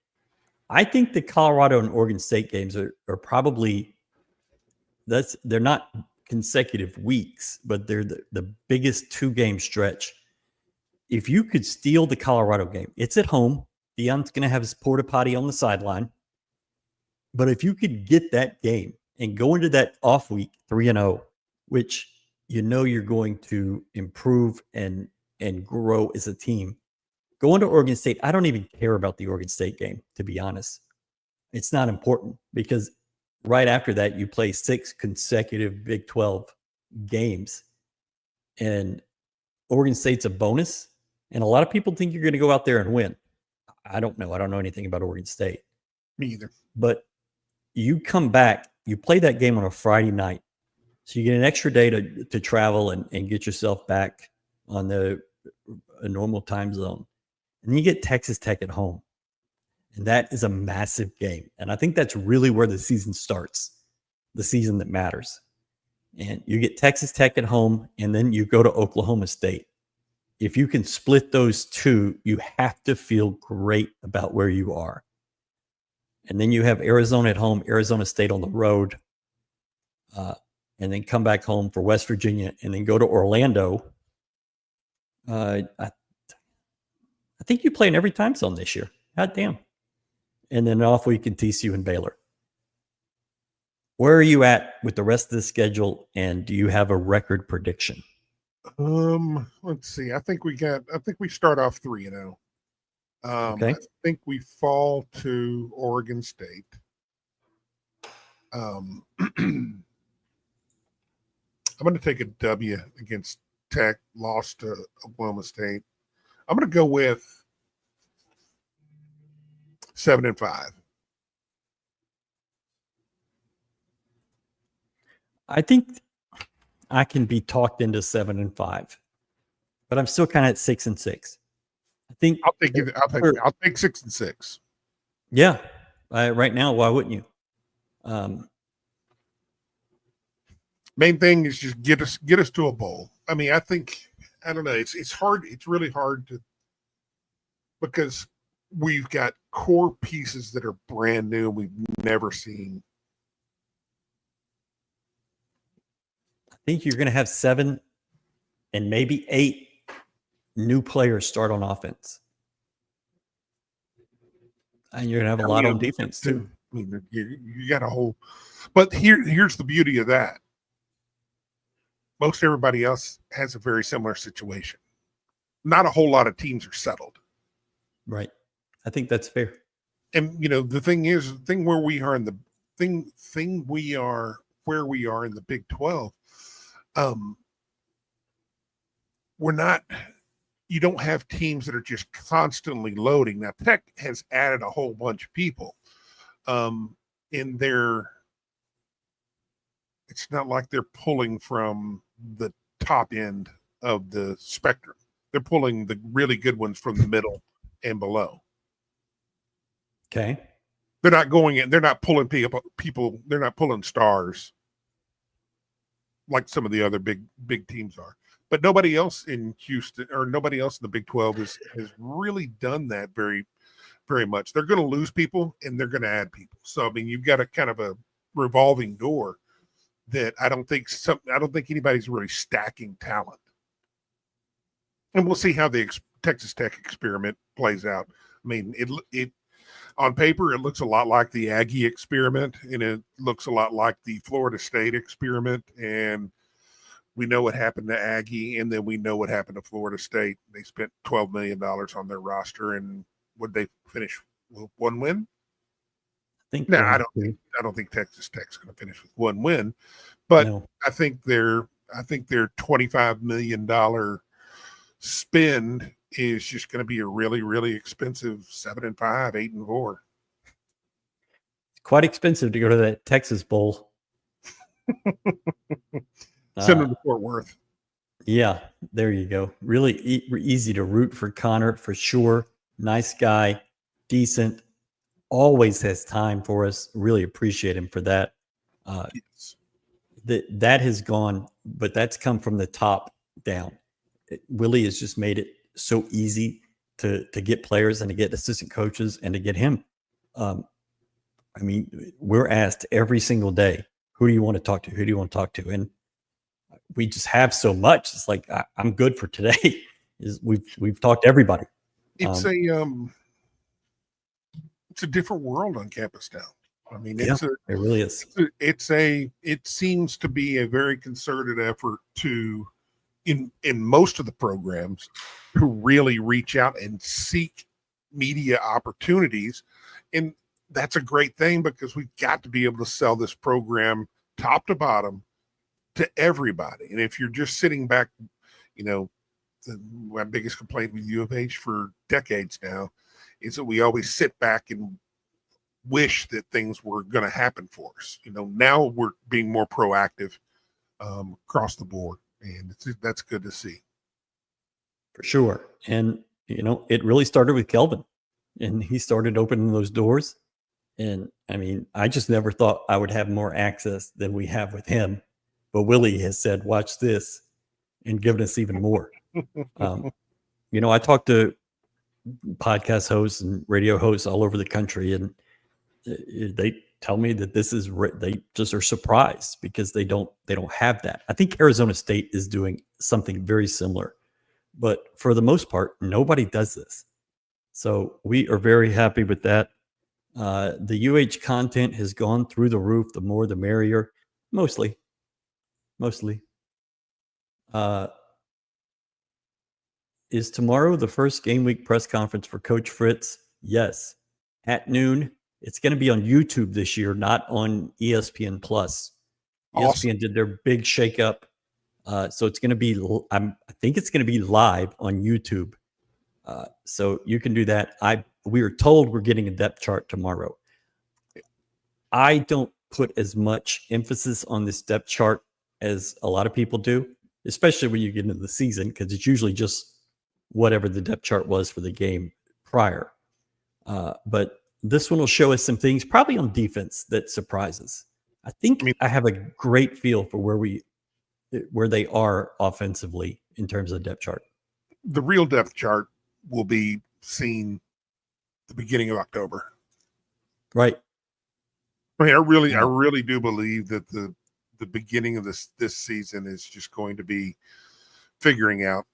I think the Colorado and Oregon State games are probably they're not consecutive weeks, but they're the biggest 2-game stretch. If you could steal the Colorado game, it's at home. Deion's going to have his porta potty on the sideline. But if you could get that game and go into that off week 3-0, which you're going to improve and grow as a team, go into Oregon State. I don't even care about the Oregon State game, to be honest. It's not important because right after that, you play 6 consecutive Big 12 games. And Oregon State's a bonus. And a lot of people think you're going to go out there and win. I don't know. I don't know anything about Oregon State. Me either. But you come back, you play that game on a Friday night. So you get an extra day to travel and get yourself back on a normal time zone. And then you get Texas Tech at home. And that is a massive game. And I think that's really where the season starts, the season that matters. And you get Texas Tech at home, and then you go to Oklahoma State. If you can split those 2, you have to feel great about where you are. And then you have Arizona at home, Arizona State on the road, and then come back home for West Virginia, and then go to Orlando. I think you play in every time zone this year. God damn. And then off week in TCU and Baylor. Where are you at with the rest of the schedule, and do you have a record prediction? Let's see. I think we start off 3-0. Okay. I think we fall to Oregon State. I'm going to take a W against Tech, lost to Oklahoma State. I'm going to go with 7-5. I think I can be talked into 7-5, but I'm still kind of at 6-6. I think I'll take 6-6. Yeah, right now, why wouldn't you? Main thing is just get us to a bowl. I mean, I don't know. It's hard. It's really hard because we've got core pieces that are brand new and we've never seen. I think you're going to have 7 and maybe 8 new players start on offense. And you're going to have a lot on defense too. I mean, you got a whole, but here's the beauty of that. Most everybody else has a very similar situation. Not a whole lot of teams are settled. Right. I think that's fair. And the thing where we are in the Big 12, um, we're not. You don't have teams that are just constantly loading. Now, Tech has added a whole bunch of people. In their, it's not like they're pulling from the top end of the spectrum. They're pulling the really good ones from the middle and below. Okay. They're not going in. They're not pulling people. They're not pulling stars like some of the other big teams are. But nobody else in Houston or nobody else in the Big 12 has really done that very, very much. They're going to lose people and they're going to add people. So I mean, you've got a kind of a revolving door that I don't think anybody's really stacking talent. And we'll see how the Texas Tech experiment plays out. I mean, it on paper, it looks a lot like the Aggie experiment, and it looks a lot like the Florida State experiment. And we know what happened to Aggie, and then we know what happened to Florida State. They spent $12 million on their roster, and would they finish with one win? I don't think Texas Tech's going to finish with one win, but no. I think their $25 million spend is just going to be a really, really expensive 7-5, 8-4. Quite expensive to go to that Texas Bowl. Send them to Fort Worth. Yeah, there you go. Really easy to root for Conner, for sure. Nice guy, decent, always has time for us. Really appreciate him for that. Yes. That has gone, but that's come from the top down. Willie has just made it so easy to get players and to get assistant coaches and to get him. I mean, we're asked every single day, who do you want to talk to? Who do you want to talk to? And we just have so much. It's like, I'm good for today. We've talked to everybody. It's a different world on campus now. I mean, it really is. It seems to be a very concerted effort to, in most of the programs, to really reach out and seek media opportunities. And that's a great thing because we've got to be able to sell this program top to bottom to everybody. And if you're just sitting back, my biggest complaint with U of H for decades now is that we always sit back and wish that things were going to happen for us. Now we're being more proactive across the board, and that's good to see. For sure. And, it really started with Kelvin, and he started opening those doors. And I mean, I just never thought I would have more access than we have with him. But Willie has said, watch this, and given us even more. I talk to podcast hosts and radio hosts all over the country, and they tell me that they just are surprised because they don't have that. I think Arizona State is doing something very similar, but for the most part, nobody does this. So we are very happy with that. The UH content has gone through the roof. The more, the merrier. Mostly. Is tomorrow the first game week press conference for Coach Fritz? Yes. At noon. It's going to be on YouTube this year, not on ESPN Plus. Awesome. ESPN did their big shakeup. So it's going to be, I think it's going to be live on YouTube. So you can do that. We were told we're getting a depth chart tomorrow. I don't put as much emphasis on this depth chart as a lot of people do, especially when you get into the season, because it's usually just whatever the depth chart was for the game prior. But this one will show us some things probably on defense that surprises. I think I have a great feel for where they are offensively in terms of the depth chart. The real depth chart will be seen the beginning of October. Right. I mean, I really do believe that the beginning of this season is just going to be figuring out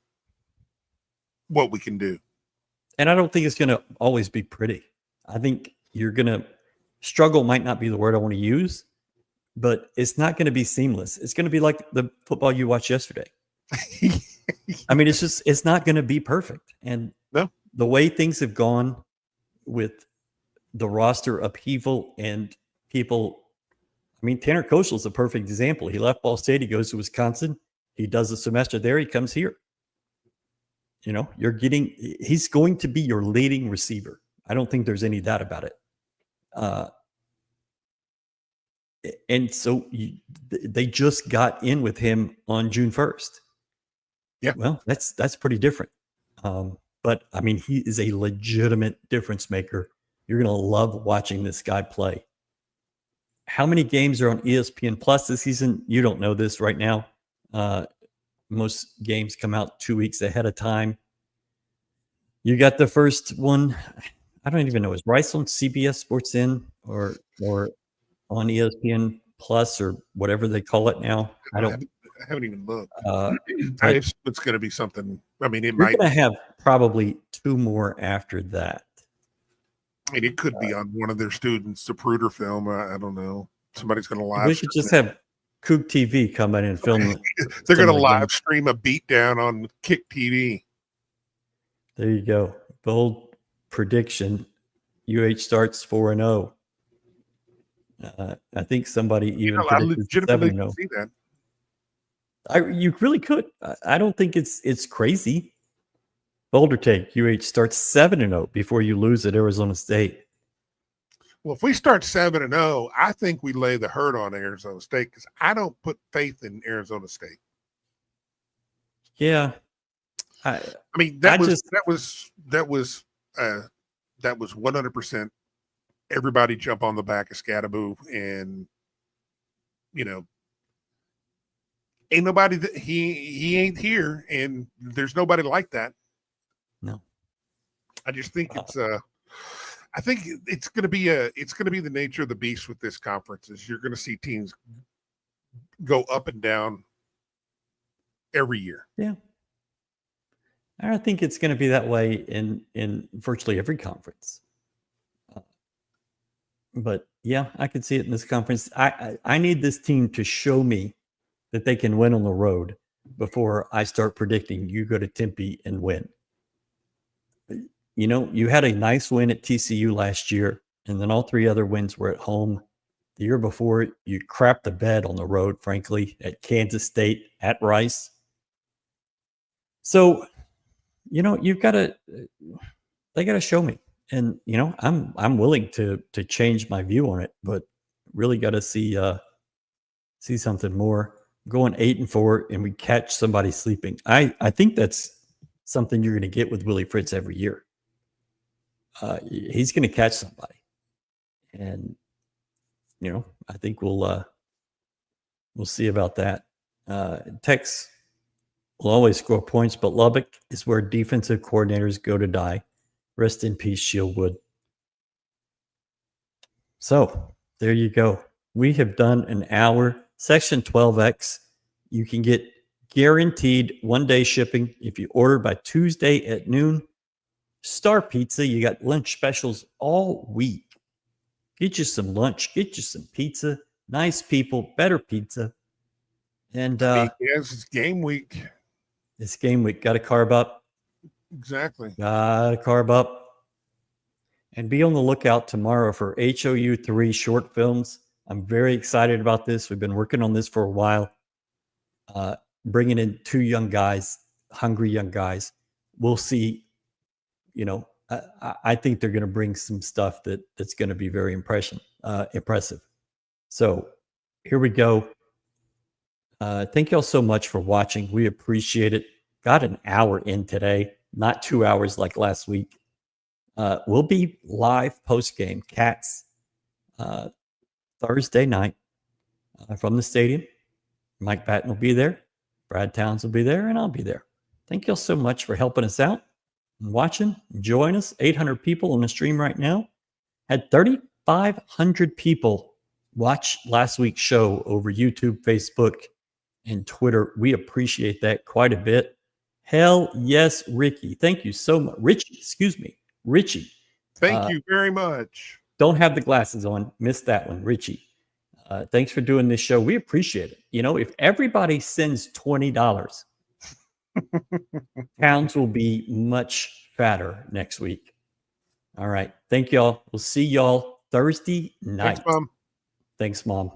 what we can do. And I don't think it's going to always be pretty. I think you're going to struggle, might not be the word I want to use, but it's not going to be seamless. It's going to be like the football you watched yesterday. I mean, it's not going to be perfect. And the way things have gone with the roster upheaval and people, I mean, Tanner Koshel's a perfect example. He left Ball State. He goes to Wisconsin. He does a semester there. He comes here. You know, he's going to be your leading receiver. I don't think there's any doubt about it. And so they just got in with him on June 1st. Yeah. Well, that's pretty different. But I mean, he is a legitimate difference maker. You're going to love watching this guy play. How many games are on ESPN Plus this season? You don't know this right now. Most games come out 2 weeks ahead of time. You got the first one. I don't even know. Is Rice on CBS Sports In or on ESPN Plus or whatever they call it now? I haven't even looked. I assume it's going to be something. I mean, it You're might. going to have probably 2 more after that. I mean, it could be on one of their students, the Pruder film. I don't know. Somebody's going to live. We should just have Coug TV come in and film. They're going to live stream a beatdown on Kick TV. There you go. Bold prediction. UH starts 4-0. I think somebody even I predicted legitimately 7-0. see that. You really could. I don't think it's crazy. Bolder take. UH starts 7-0 before you lose at Arizona State. Well, if we start 7-0, I think we lay the hurt on Arizona State because I don't put faith in Arizona State. Yeah, I mean that was 100%. Everybody jump on the back of Scadaboo, and you know, ain't nobody that he ain't here, and there's nobody like that. No, I just think I think it's going to be the nature of the beast with this conference. Is you're going to see teams go up and down every year. Yeah, I think it's going to be that way in virtually every conference. But yeah, I could see it in this conference. I need this team to show me that they can win on the road before I start predicting you go to Tempe and win. You know, you had a nice win at TCU last year, and then all 3 other wins were at home. The year before, you crapped the bed on the road, frankly, at Kansas State, at Rice. So, you know, they got to show me. And, you know, I'm willing to change my view on it, but really got to see something more. Going 8-4 and we catch somebody sleeping. I think that's something you're going to get with Willie Fritz every year. He's going to catch somebody, and you know, I think we'll see about that. Tex will always score points, but Lubbock is where defensive coordinators go to die. Rest in peace, Shieldwood. So there you go. We have done an hour. Section 12X. You can get guaranteed 1-day shipping if you order by Tuesday at noon. Star Pizza, you got lunch specials all week. Get you some lunch, get you some pizza. Nice people, better pizza. And yes, it's game week. It's game week. Got to carb up. Exactly. Got to carb up. And be on the lookout tomorrow for HOU 3 short films. I'm very excited about this. We've been working on this for a while. Bringing in 2 young guys, hungry young guys. We'll see. You know, I think they're going to bring some stuff that's going to be very impressive. So here we go. Thank y'all so much for watching. We appreciate it. Got an hour in today, not 2 hours like last week. We'll be live post-game Cats Thursday night from the stadium. Mike Batton will be there. Brad Towns will be there, and I'll be there. Thank y'all so much for helping us out and watching. Join us. 800 people on the stream right now. Had 3,500 people watch last week's show over YouTube, Facebook, and Twitter. We appreciate that quite a bit. Hell yes, Ricky. Thank you so much. Richie. Thank you very much. Don't have the glasses on. Missed that one, Richie. Thanks for doing this show. We appreciate it. You know, if everybody sends $20, Towns will be much fatter next week. All right. Thank y'all. We'll see y'all Thursday night. Thanks, Mom. Thanks, Mom.